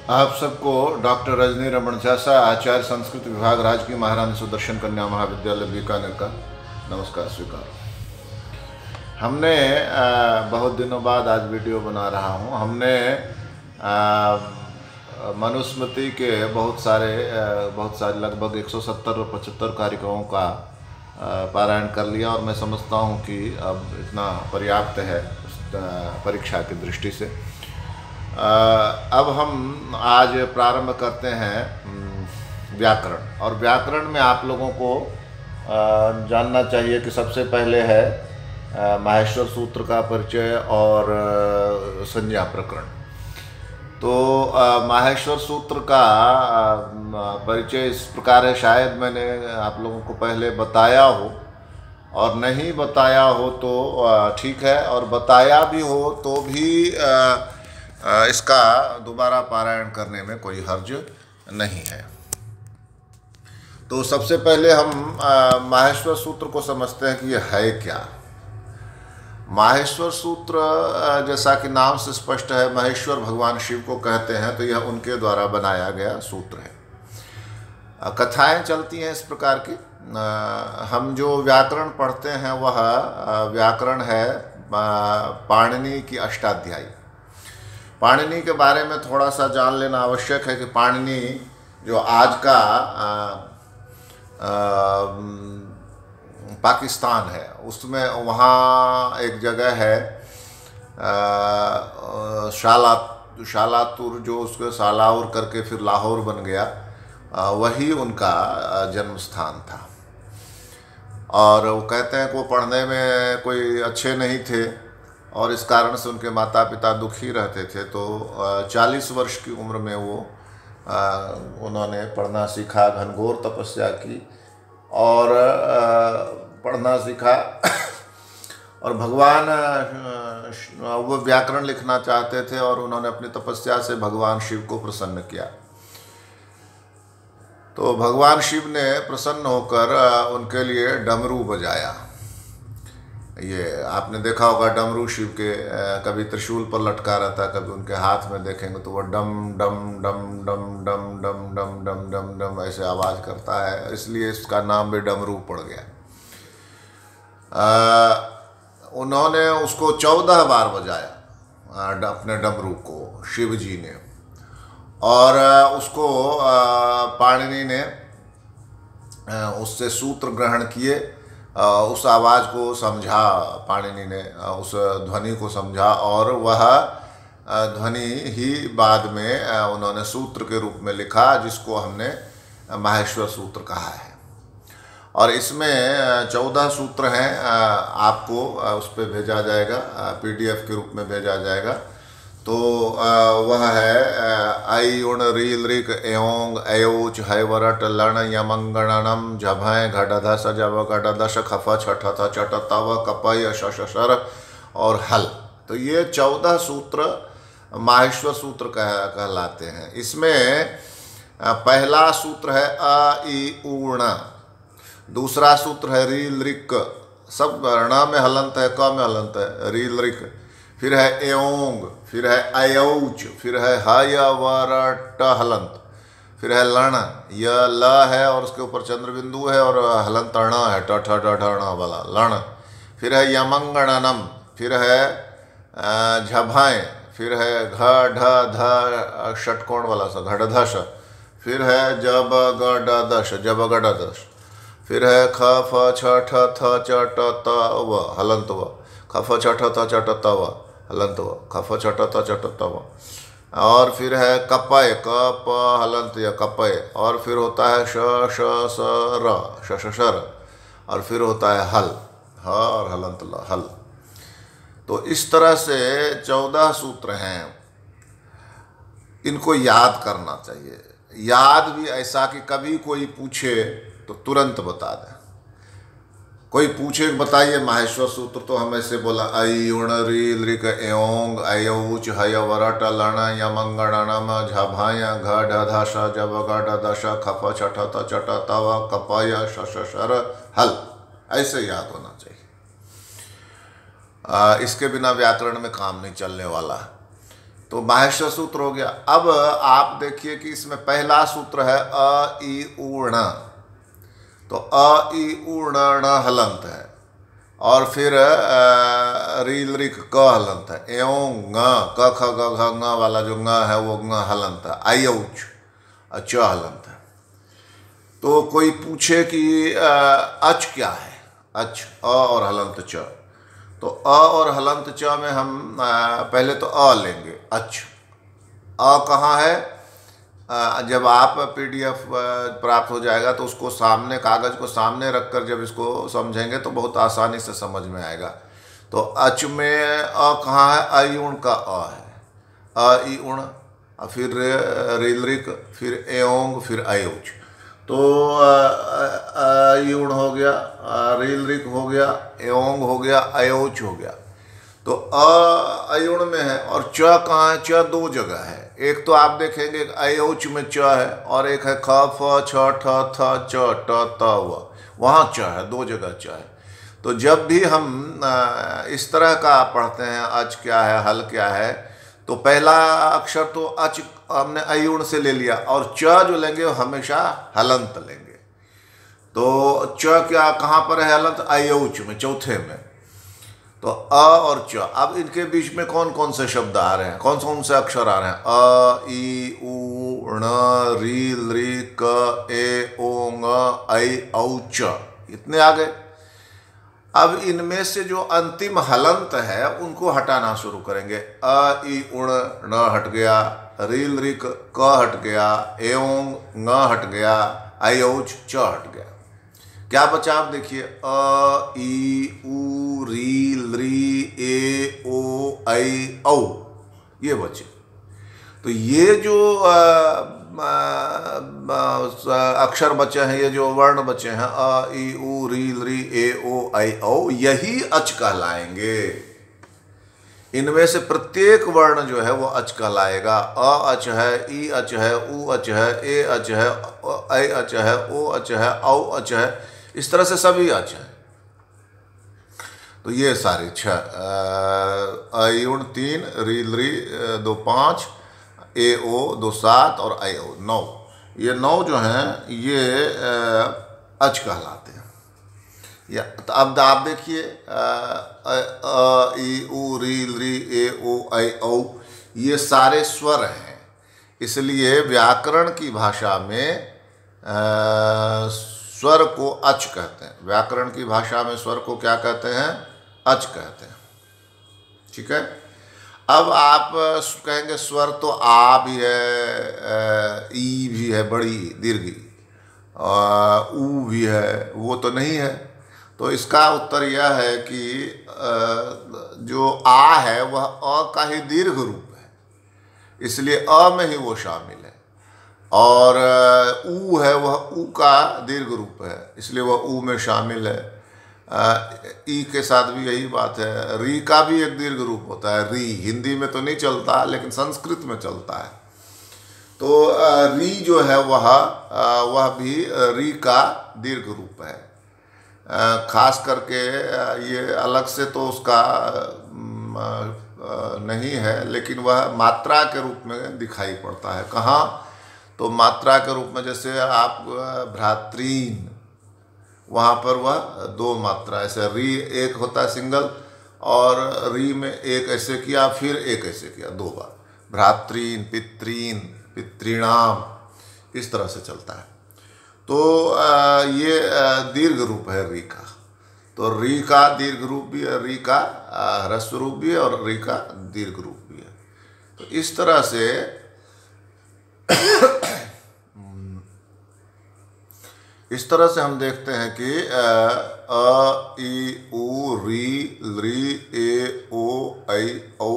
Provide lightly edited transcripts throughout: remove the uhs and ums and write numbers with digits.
आप सबको डॉक्टर रजनी रमन झासा, आचार्य संस्कृत विभाग, राजकीय महारानी सुदर्शन कन्या महाविद्यालय बीकानेर का नमस्कार स्वीकार। हमने बहुत दिनों बाद आज वीडियो बना रहा हूँ। हमने मनुस्मृति के बहुत सारे लगभग 170 और 75 कार्यक्रमों का पारायण कर लिया और मैं समझता हूँ कि अब इतना पर्याप्त है परीक्षा की दृष्टि से। अब हम आज प्रारंभ करते हैं व्याकरण। और व्याकरण में आप लोगों को जानना चाहिए कि सबसे पहले है माहेश्वर सूत्र का परिचय और संज्ञा प्रकरण। तो माहेश्वर सूत्र का परिचय इस प्रकार है, शायद मैंने आप लोगों को पहले बताया हो, और नहीं बताया हो तो ठीक है, और बताया भी हो तो भी इसका दोबारा पारायण करने में कोई हर्ज नहीं है। तो सबसे पहले हम माहेश्वर सूत्र को समझते हैं कि यह है क्या। माहेश्वर सूत्र जैसा कि नाम से स्पष्ट है, महेश्वर भगवान शिव को कहते हैं, तो यह उनके द्वारा बनाया गया सूत्र है। कथाएं चलती हैं इस प्रकार की। हम जो व्याकरण पढ़ते हैं वह व्याकरण है पाणिनि की अष्टाध्यायी। पाणिनि के बारे में थोड़ा सा जान लेना आवश्यक है कि पाणिनि जो आज का पाकिस्तान है, उसमें वहाँ एक जगह है शालातुर, जो उसके सालाउर करके फिर लाहौर बन गया, वही उनका जन्म स्थान था। और वो कहते हैं कि वो पढ़ने में कोई अच्छे नहीं थे और इस कारण से उनके माता पिता दुखी रहते थे। तो 40 वर्ष की उम्र में वो उन्होंने पढ़ना सीखा, घनघोर तपस्या की और पढ़ना सीखा। और भगवान, वो व्याकरण लिखना चाहते थे और उन्होंने अपनी तपस्या से भगवान शिव को प्रसन्न किया। तो भगवान शिव ने प्रसन्न होकर उनके लिए डमरू बजाया। ये आपने देखा होगा, डमरू शिव के कभी त्रिशूल पर लटका रहता है, कभी उनके हाथ में देखेंगे तो वो डम डम डम डम डम डम डम डम डम डम ऐसे आवाज़ करता है, इसलिए इसका नाम भी डमरू पड़ गया। उन्होंने उसको 14 बार बजाया अपने डमरू को, शिव जी ने, और उसको पाणिनि ने उससे सूत्र ग्रहण किए। उस आवाज़ को समझा, पाणिनि ने उस ध्वनि को समझा और वह ध्वनि ही बाद में उन्होंने सूत्र के रूप में लिखा, जिसको हमने माहेश्वर सूत्र कहा है। और इसमें 14 सूत्र हैं। आपको उस पर भेजा जाएगा, PDF के रूप में भेजा जाएगा। तो वह है ऐ उण रील ऋक एओंग अयोच हैवरट लण यमंगणनम झभय घटधस जब घटदश खफ छठ चट तव कपय शशर और हल। तो ये 14 सूत्र माहेश्वर सूत्र कहलाते हैं। इसमें पहला सूत्र है अ इ ऊण, दूसरा सूत्र है रील ऋक, सब ण में हलंत है, क में हलंत है, रील ऋक। फिर है एओंग, फिर है अयौच, फिर है हयवरट हलंत, फिर है लण, यह ल है और उसके ऊपर चंद्र बिंदु है और हलंत अण है, ट ठ ड ढ ण वाला लण। फिर है यमंगणनम, फिर है झभाएं, फिर है घ ढ ध षटकोण वाला सा घटधश, फिर है जब गडदश जब गडदश, फिर है ख फ छ ठ थ च ट त व हलंत व, ख फ छ ठ थ च ट त व हलंत व, खफ छट त चट तव। और फिर है कपय, कप हलंत या कपय। और फिर होता है श श स र शशर। और फिर होता है हल, ह और हलंत ल हल। तो इस तरह से 14 सूत्र हैं। इनको याद करना चाहिए। याद भी ऐसा कि कभी कोई पूछे तो तुरंत बता दें। कोई पूछे बताइए माहेश्वर सूत्र, तो हम ऐसे बोला ऐ उण रील ऋक एओंग अयौच हयवरट लण यमंगणनम झभाय घ ढ ध श जब ग ढ श खफ छठ त चट तव कपय शशर हल। ऐसे याद होना चाहिए। इसके बिना व्याकरण में काम नहीं चलने वाला। तो माहेश्वर सूत्र हो गया। अब आप देखिए कि इसमें पहला सूत्र है अ ई उ ण, तो अ ई उ ण हलंत है, और फिर रील रिक क हलंत है, एवं ङ क ख ग घ ङ वाला जो ङ है वो ङ हलंत है, आई औच च हलंत है। तो कोई पूछे कि अच क्या है, अच अ और हलंत च, तो अ और हलंत च में हम पहले तो अ लेंगे, अच। अ कहाँ है, जब आप पीडीएफ प्राप्त हो जाएगा तो उसको सामने, कागज़ को सामने रखकर जब इसको समझेंगे तो बहुत आसानी से समझ में आएगा। तो अच में अ कहाँ है, अ ऊण का अ है, अ ई ऊण, फिर रीलरिक, फिर एओंग, फिर अयोच। तो यूण हो गया, रीलरिक हो गया, एओंग हो गया, अयोच हो गया। तो अयुण में है, और च कहाँ है, च दो जगह है। एक तो आप देखेंगे एक अयोच में च है, और एक है ख फ छ ठ थ च ट त व, वहाँ च है, दो जगह च है। तो जब भी हम इस तरह का पढ़ते हैं, अच क्या है, हल क्या है, तो पहला अक्षर तो अच हमने अयुण से ले लिया, और च जो लेंगे वो हमेशा हलंत लेंगे। तो च क्या कहाँ पर है, हलंत अयोच में, चौथे में। तो अ और च, अब इनके बीच में कौन कौन से शब्द आ रहे हैं, कौन कौन से अक्षर आ रहे हैं, अ ई उ ण रील री क ए ओ ङ ऐ औ च, इतने आ गए। अब इनमें से जो अंतिम हलंत है उनको हटाना शुरू करेंगे। अ ई उण न हट गया, रील रिक क हट गया, एओंग ङ हट गया, अयोच च हट गया। क्या बचा आप देखिए, अ ई उ रील री ए ओ ऐ औ, ये बचे। तो ये जो अक्षर बचे हैं, ये जो वर्ण बचे हैं, अ ई उ रील री ए ओ ऐ औ, यही अच कहलाएंगे। इनमें से प्रत्येक वर्ण जो है वो अच कहलाएगा। अ अच है, ई अच है, उ अच है, ए अच है, ऐ अच है, ओ अच है, औ अच है, इस तरह से सभी अच हैं। तो ये सारे छः, अयुण 3, रील री 2 5, ए ओ 2 7 और ऐ ओ 9, ये 9 जो हैं ये अच कहलाते हैं। या तो अब आप देखिए, अ ई उ रील री ए ओ ऐ औ, ये सारे स्वर हैं। इसलिए व्याकरण की भाषा में स्वर को अच कहते हैं। व्याकरण की भाषा में स्वर को क्या कहते हैं, अच कहते हैं। ठीक है। अब आप कहेंगे स्वर तो आ भी है, ई भी है बड़ी दीर्घी, ऊ भी है, वो तो नहीं है। तो इसका उत्तर यह है कि जो आ है वह अ का ही दीर्घ रूप है, इसलिए अ में ही वो शामिल है। और ऊ है वह ऊ का दीर्घ रूप है, इसलिए वह ऊ में शामिल है। ई के साथ भी यही बात है। री का भी एक दीर्घ रूप होता है, री हिंदी में तो नहीं चलता लेकिन संस्कृत में चलता है। तो री जो है वह भी री का दीर्घ रूप है। खास करके ये अलग से तो उसका नहीं है, लेकिन वह मात्रा के रूप में दिखाई पड़ता है। कहाँ, तो मात्रा के रूप में, जैसे आप भ्रातृन, वहाँ पर वह 2 मात्रा, ऐसे री एक होता है सिंगल, और री में एक ऐसे किया फिर एक ऐसे किया 2 बार, भ्रातृन, पितृन, पितृणाम, इस तरह से चलता है। तो ये दीर्घ रूप है री का। तो री का दीर्घ रूप भी है, री का ह्रस्व रूप भी है, और री का दीर्घ रूप भी है। तो इस तरह से हम देखते हैं कि अ ई उ री री ए ओ ऐ औ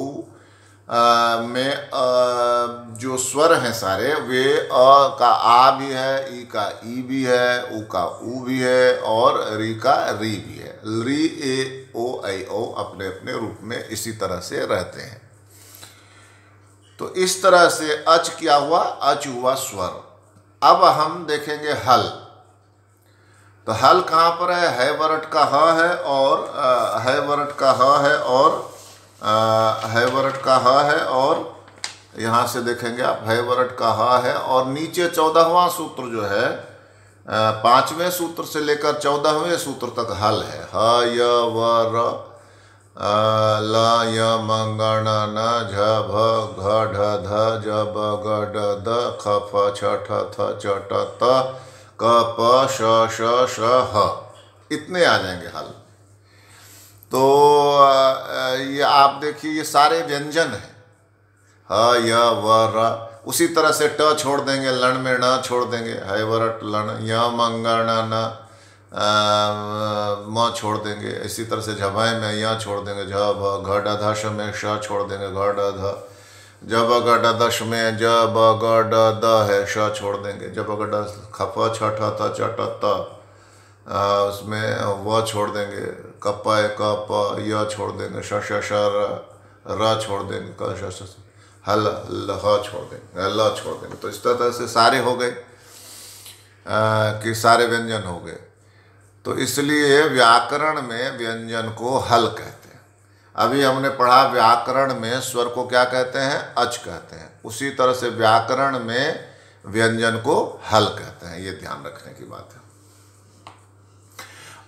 में जो स्वर हैं सारे, वे अ का आ भी है, ई का ई भी है, उ का ऊ भी है, और री का री भी है। री ए ओ ऐ औ अपने अपने रूप में इसी तरह से रहते हैं। तो इस तरह से अच क्या हुआ, अच हुआ स्वर। अब हम देखेंगे हल। तो हल कहाँ पर है वरट का ह है, और है वरट का ह है, और है वरट का ह है, और यहाँ से देखेंगे आप हैवरट का ह है, और नीचे 14वां सूत्र जो है 5वें सूत्र से लेकर 14वें सूत्र तक हल है। ह य व र ल य म ग ण न झ भ घ ढ ध ज ब ग ड द ख फ छ ठ थ च ट त क प श श श ह, इतने आ जाएंगे हल। तो ये आप देखिए ये सारे व्यंजन हैं, ह य व र। उसी तरह से ट छोड़ देंगे, लण में ण छोड़ देंगे, हैवरट लण। य म ग ण न म छोड़ देंगे। इसी तरह से झभय में य छोड़ देंगे, झ भ घ ड ध श में श छोड़ देंगे, घ ड ध। ज ब ग ड दश में ज ब ग ड द है, श छोड़ देंगे। ज ब ग ड ख फ छ ठ थ च ट त उसमें व छोड़ देंगे। क प क प य छोड़ देंगे, श श श र छोड़ देंगे, क श श हल ल ह छोड़ देंगे, ल छोड़ देंगे। तो इस तरह से सारे हो गए कि सारे व्यंजन हो गए। तो इसलिए व्याकरण में व्यंजन को हल कहते हैं। अभी हमने पढ़ा व्याकरण में स्वर को क्या कहते हैं, अच कहते हैं। उसी तरह से व्याकरण में व्यंजन को हल कहते हैं, ये ध्यान रखने की बात है।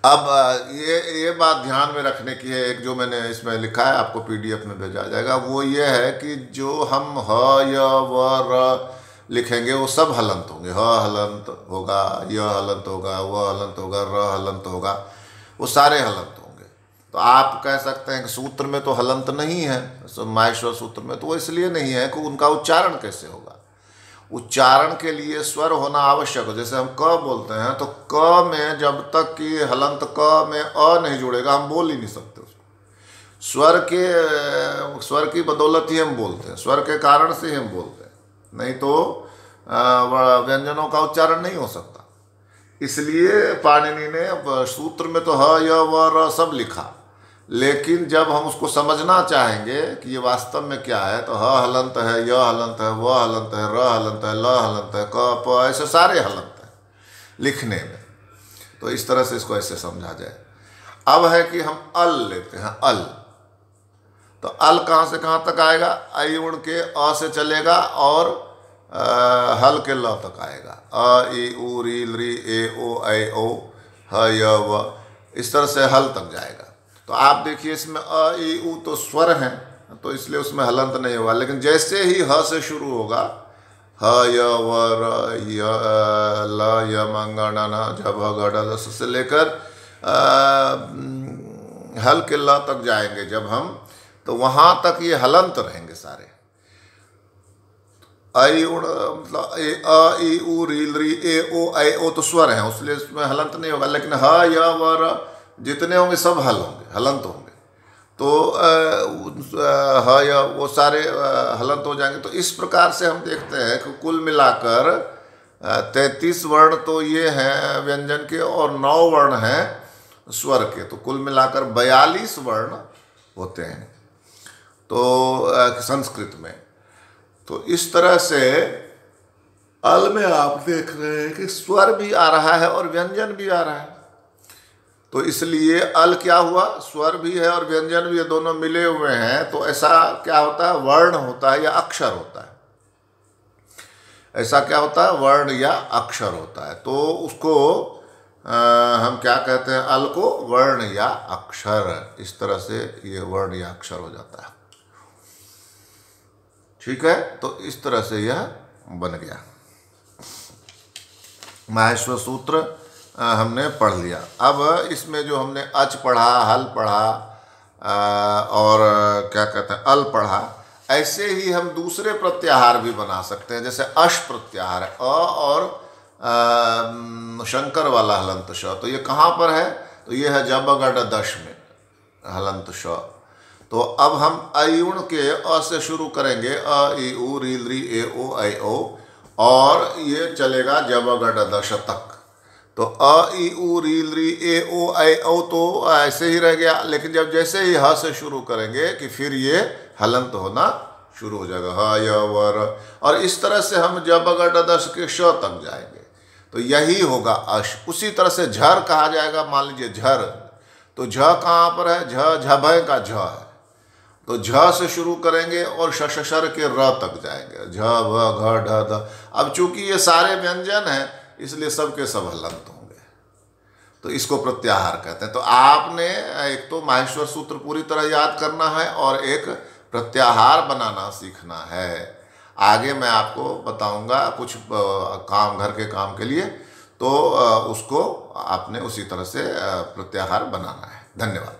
अब ये बात ध्यान में रखने की है, एक जो मैंने इसमें लिखा है आपको PDF में भेजा जाएगा, वो ये है कि जो हम ह य व र लिखेंगे वो सब हलंत होंगे। ह हलंत होगा, य हलंत होगा, व हलंत होगा, र हलंत होगा, वो सारे हलंत होंगे। तो आप कह सकते हैं कि सूत्र में तो हलंत नहीं है, माहेश्वर सूत्र में, तो वो इसलिए नहीं है कि उनका उच्चारण कैसे होगा। उच्चारण के लिए स्वर होना आवश्यक है। जैसे हम क बोलते हैं तो क में जब तक कि हलंत क में अ नहीं जुड़ेगा हम बोल ही नहीं सकते उसको। स्वर की बदौलत ही हम बोलते हैं, स्वर के कारण से ही हम बोलते हैं, नहीं तो व्यंजनों का उच्चारण नहीं हो सकता। इसलिए पाणिनि ने सूत्र में तो ह य व र सब लिखा, लेकिन जब हम उसको समझना चाहेंगे कि ये वास्तव में क्या है, तो ह हलंत है, य हलंत है, व हलंत है, र हलंत है, ल हलंत है, क प, ऐसे सारे हलंत हैं लिखने में। तो इस तरह से इसको ऐसे समझा जाए। अब है कि हम अल लेते हैं, अल। तो अल कहाँ से कहाँ तक आएगा, आई उड़ के अ से चलेगा और हल के ल तक आएगा। अ ई उ री ली ए ओ ऐ ओ ह य व, इस तरह से हल तक जाएगा। तो आप देखिए इसमें अ ई उ तो स्वर हैं, तो इसलिए उसमें हलंत नहीं होगा। लेकिन जैसे ही ह से शुरू होगा, ह य व र य ल य म ग ण न झ भ ग ड द से लेकर हल के ल तक जाएंगे जब हम, तो वहाँ तक ये हलंत रहेंगे सारे। आई उड़ मतलब अ ई उ री ली ए ओ ऐ ओ तो स्वर हैं, इसलिए इसमें हलंत नहीं होगा। लेकिन ह य व र जितने होंगे सब हल होंगे, हलंत होंगे। तो ह या वो सारे हलंत हो जाएंगे। तो इस प्रकार से हम देखते हैं कि कुल मिलाकर 33 वर्ण तो ये हैं व्यंजन के और 9 वर्ण हैं स्वर के। तो कुल मिलाकर 42 वर्ण होते हैं तो संस्कृत में। तो इस तरह से अल में आप देख रहे हैं कि स्वर भी आ रहा है और व्यंजन भी आ रहा है। तो इसलिए अल क्या हुआ, स्वर भी है और व्यंजन भी है, दोनों मिले हुए हैं। तो ऐसा क्या होता है, वर्ण होता है या अक्षर होता है। ऐसा क्या होता है, वर्ण या अक्षर होता है। तो उसको हम क्या कहते हैं, अल को वर्ण या अक्षर, इस तरह से ये वर्ण या अक्षर हो जाता है। ठीक है, तो इस तरह से यह बन गया। माहेश्वर सूत्र हमने पढ़ लिया। अब इसमें जो हमने अच पढ़ा, हल पढ़ा और क्या कहते हैं अल पढ़ा, ऐसे ही हम दूसरे प्रत्याहार भी बना सकते हैं। जैसे अश प्रत्याहार है, अ और शंकर वाला हलंत श। तो ये कहाँ पर है, तो ये है जब गड दश में हलंत श। तो अब हम अयुण के अ से शुरू करेंगे, अ ई उ री ली ए ओ ऐ ओ, और ये चलेगा जब गड दश तक। तो अ ई उ री ली ए ओ ऐ ओ तो ऐसे ही रह गया। लेकिन जब जैसे ही ह से शुरू करेंगे कि फिर ये हलंत होना शुरू हो जाएगा, ह य व र। और इस तरह से हम जब गड दश के श तक जाएंगे, तो यही होगा अश। उसी तरह से झर कहा जाएगा, मान लीजिए झर, तो झ कहाँ पर है, झ झभय का झ है। तो झ से शुरू करेंगे और शशर के र तक जाएंगे, झ भ घ ढ ध। अब चूंकि ये सारे व्यंजन हैं इसलिए सबके सब हलंत होंगे, तो इसको प्रत्याहार कहते हैं। तो आपने एक तो माहेश्वर सूत्र पूरी तरह याद करना है और एक प्रत्याहार बनाना सीखना है। आगे मैं आपको बताऊंगा कुछ काम, घर के काम के लिए, तो उसको आपने उसी तरह से प्रत्याहार बनाना है। धन्यवाद।